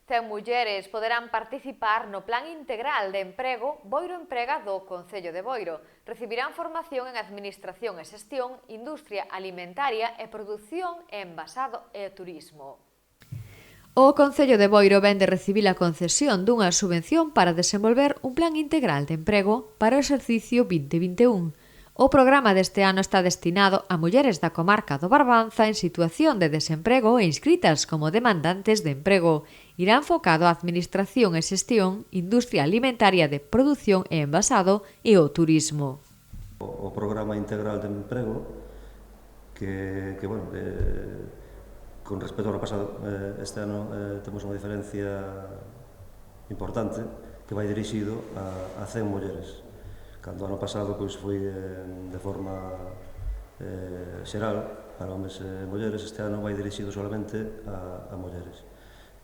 100 mulleres poderán participar no Plan Integral de Emprego Boiro Emprega do Concello de Boiro. Recibirán formación en Administración e Xestión, Industria Alimentaria e Produción e Envasado e Turismo. O Concello de Boiro vén de recibir a concesión dunha subvención para desenvolver un plan integral de emprego para o exercicio 2021. O programa deste ano está destinado a mulleres da comarca do Barbanza en situación de desemprego e inscritas como demandantes de emprego. Irá enfocado á Administración e Xestión, Industria Alimentaria de Produción e Envasado e o Turismo. O programa integral de emprego con respecto ao ano pasado, este ano temos unha diferencia importante que vai dirixido a 100 mulleres. Cando o ano pasado foi de forma xeral para homes e mulleres, este ano vai dirixido solamente a mulleres.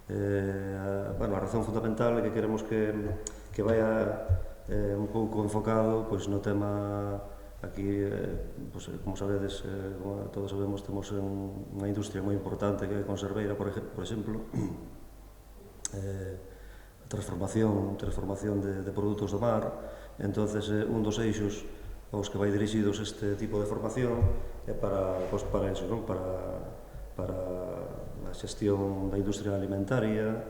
A razón fundamental é que queremos que vaya un pouco enfocado no tema. Aquí, como sabedes, todos sabemos, temos unha industria moi importante que é conserveira, por exemplo, transformación de produtos do mar. Entonces, un dos eixos aos que vai dirixidos este tipo de formación é para eso, para a xestión da industria alimentaria,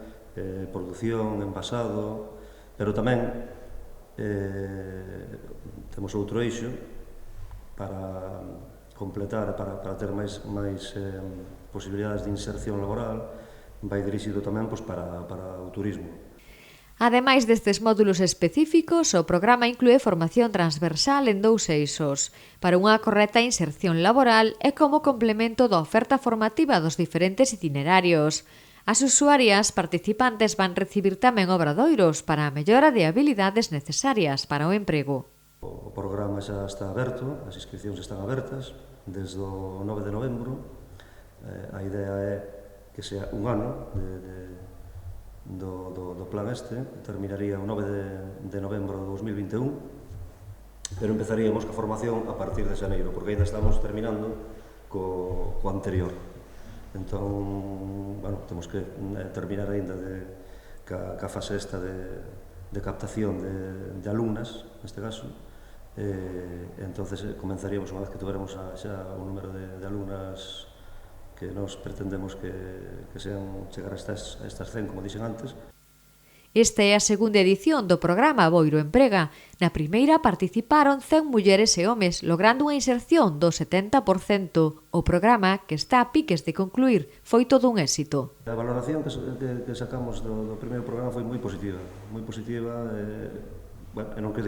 produción, envasado, pero tamén temos outro eixo para completar, para ter máis posibilidades de inserción laboral, vai dirixido tamén para o turismo. Ademais destes módulos específicos, o programa inclúe formación transversal en 2 eixos, para unha correcta inserción laboral e como complemento da oferta formativa dos diferentes itinerarios. As usuarias participantes van recibir tamén obradoiros para a mellora de habilidades necesarias para o emprego. O programa xa está aberto, as inscripcións están abertas desde o 9 de novembro. A idea é que sea un ano do plan terminaría o 9 de novembro de 2021, pero empezaríamos coa formación a partir de xaneiro, porque ainda estamos terminando co anterior. Entón, temos que terminar ainda ca fase esta de captación de alumnas, neste caso. Entonces comenzaríamos, unha vez que tuveramos xa un número de alumnas que nos pretendemos que sean chegar a estas 100, como dixen antes. Esta é a segunda edición do programa Boiro Emprega. Na primeira participaron 100 mulleres e homes, logrando unha inserción do 70%. O programa, que está a piques de concluir, foi todo un éxito. A valoración que sacamos do primeiro programa foi moi positiva. Moi positiva, non é que o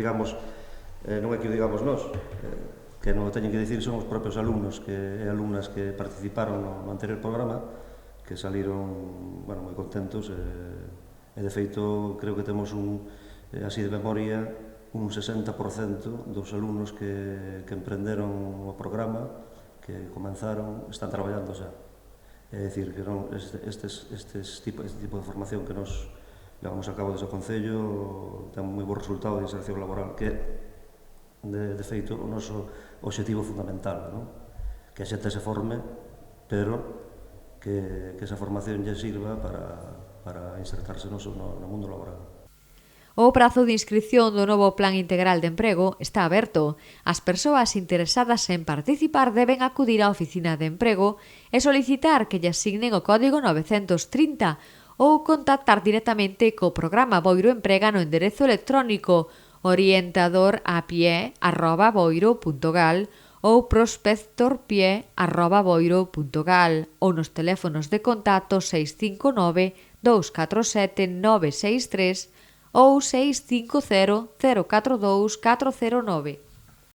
digamos nós, que non o teñen que dicir son os propios alumnos e alumnas que participaron no anterior programa, que saliron moi contentos e de feito creo que temos así de memoria un 60% dos alumnos que emprenderon o programa, que comenzaron, están traballando xa. É dicir, que este tipo de formación que nos levamos a cabo desde o Concello ten moi bo resultado de inserción laboral, que de feito o noso obxectivo fundamental, que a xente se forme, pero que esa formación lle sirva para insertarse no mundo laboral. O prazo de inscripción do novo Plan Integral de Emprego está aberto. As persoas interesadas en participar deben acudir á Oficina de Emprego e solicitar que lle asignen o código 930 ou contactar directamente co programa Boiro Emprega no enderezo electrónico orientadorapie@boiro.gal ou prospectorpie@boiro.gal ou nos teléfonos de contacto 659 247 963 ou 650 042 409.